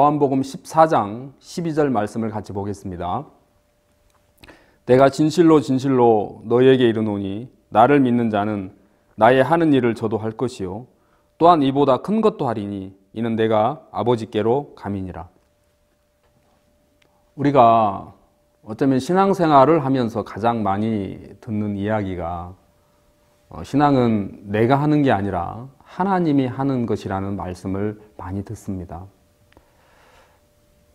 요한복음 14장 12절 말씀을 같이 보겠습니다. 내가 진실로 진실로 너희에게 이르노니 나를 믿는 자는 나의 하는 일을 저도 할 것이요 또한 이보다 큰 것도 하리니 이는 내가 아버지께로 감이니라. 우리가 어쩌면 신앙생활을 하면서 가장 많이 듣는 이야기가 신앙은 내가 하는 게 아니라 하나님이 하는 것이라는 말씀을 많이 듣습니다.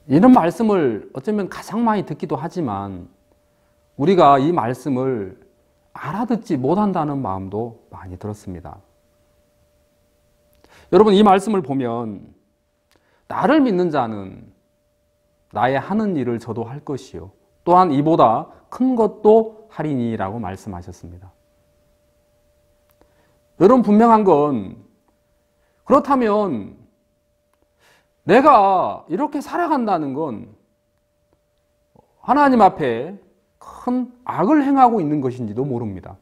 이런 말씀을 어쩌면 가장 많이 듣기도 하지만 우리가 이 말씀을 알아듣지 못한다는 마음도 많이 들었습니다. 여러분, 이 말씀을 보면 나를 믿는 자는 나의 하는 일을 저도 할 것이요 또한 이보다 큰 것도 하리니라고 말씀하셨습니다. 여러분, 분명한 건 그렇다면 내가 이렇게 살아간다는 건 하나님 앞에 큰 악을 행하고 있는 것인지도 모릅니다.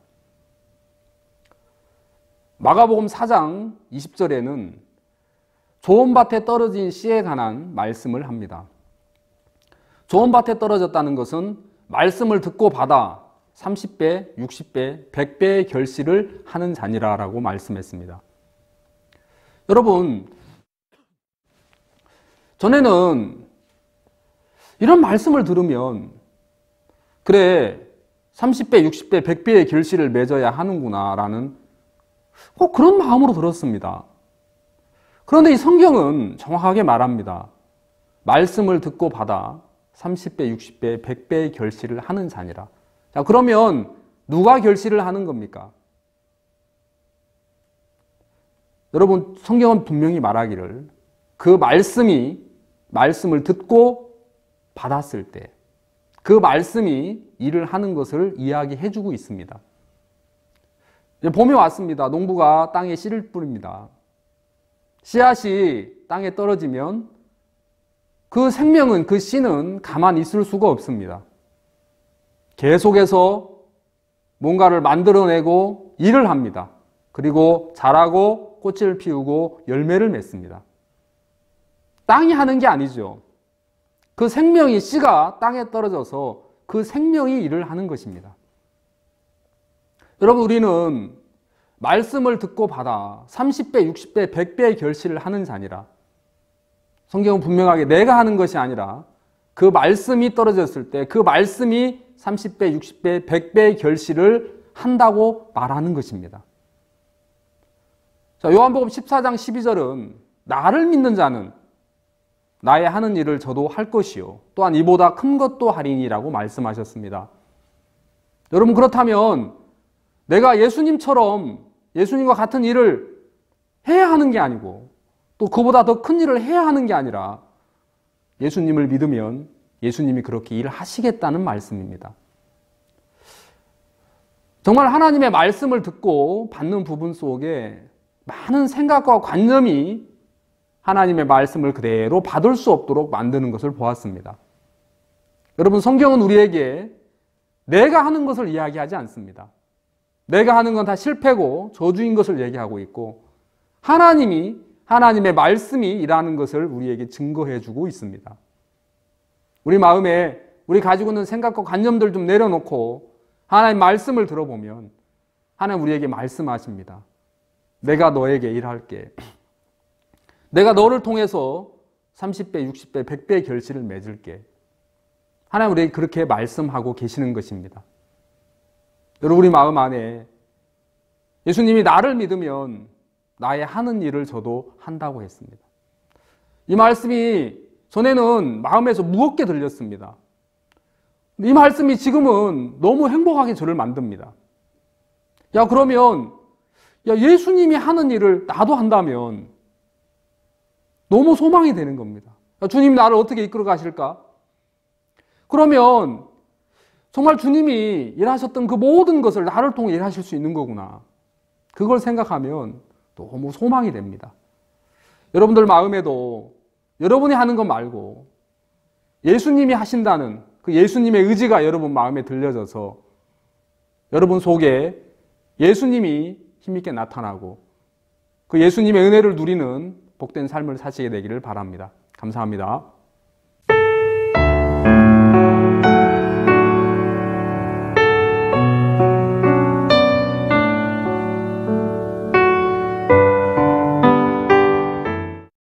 마가복음 4장 20절에는 좋은 밭에 떨어진 씨에 관한 말씀을 합니다. 좋은 밭에 떨어졌다는 것은 말씀을 듣고 받아 30배, 60배, 100배의 결실을 하는 자니라라고 말씀했습니다. 여러분, 전에는 이런 말씀을 들으면 그래 30배, 60배, 100배의 결실을 맺어야 하는구나 라는 꼭 그런 마음으로 들었습니다. 그런데 이 성경은 정확하게 말합니다. 말씀을 듣고 받아 30배, 60배, 100배의 결실을 하는 자니라. 자, 그러면 누가 결실을 하는 겁니까? 여러분, 성경은 분명히 말하기를 그 말씀을 듣고 받았을 때 그 말씀이 일을 하는 것을 이야기해 주고 있습니다. 봄이 왔습니다. 농부가 땅에 씨를 뿌립니다. 씨앗이 땅에 떨어지면 그 생명은, 그 씨는 가만히 있을 수가 없습니다. 계속해서 뭔가를 만들어내고 일을 합니다. 그리고 자라고 꽃을 피우고 열매를 맺습니다. 땅이 하는 게 아니죠. 그 생명이, 씨가 땅에 떨어져서 그 생명이 일을 하는 것입니다. 여러분, 우리는 말씀을 듣고 받아 30배, 60배, 100배의 결실을 하는 자니라. 성경은 분명하게 내가 하는 것이 아니라 그 말씀이 떨어졌을 때 그 말씀이 30배, 60배, 100배의 결실을 한다고 말하는 것입니다. 자, 요한복음 14장 12절은 나를 믿는 자는 나의 하는 일을 저도 할 것이요 또한 이보다 큰 것도 하리니라고 말씀하셨습니다. 여러분, 그렇다면 내가 예수님과 같은 일을 해야 하는 게 아니고 또 그보다 더 큰 일을 해야 하는 게 아니라 예수님을 믿으면 예수님이 그렇게 일을 하시겠다는 말씀입니다. 정말 하나님의 말씀을 듣고 받는 부분 속에 많은 생각과 관념이 하나님의 말씀을 그대로 받을 수 없도록 만드는 것을 보았습니다. 여러분, 성경은 우리에게 내가 하는 것을 이야기하지 않습니다. 내가 하는 건 다 실패고 저주인 것을 얘기하고 있고 하나님의 말씀이 일하는 것을 우리에게 증거해 주고 있습니다. 우리 마음에 우리 가지고 있는 생각과 관념들 좀 내려놓고 하나님 말씀을 들어보면 하나님 우리에게 말씀하십니다. 내가 너에게 일할게. 내가 너를 통해서 30배, 60배, 100배의 결실을 맺을게. 하나님 우리에게 그렇게 말씀하고 계시는 것입니다. 여러분, 우리 마음 안에 예수님이 나를 믿으면 나의 하는 일을 저도 한다고 했습니다. 이 말씀이 전에는 마음에서 무겁게 들렸습니다. 이 말씀이 지금은 너무 행복하게 저를 만듭니다. 그러면 예수님이 하는 일을 나도 한다면 너무 소망이 되는 겁니다. 주님이 나를 어떻게 이끌어 가실까? 그러면 정말 주님이 일하셨던 그 모든 것을 나를 통해 일하실 수 있는 거구나. 그걸 생각하면 너무 소망이 됩니다. 여러분들 마음에도 여러분이 하는 것 말고 예수님이 하신다는 그 예수님의 의지가 여러분 마음에 들려져서 여러분 속에 예수님이 힘있게 나타나고 그 예수님의 은혜를 누리는 복된 삶을 사시게 되기를 바랍니다. 감사합니다.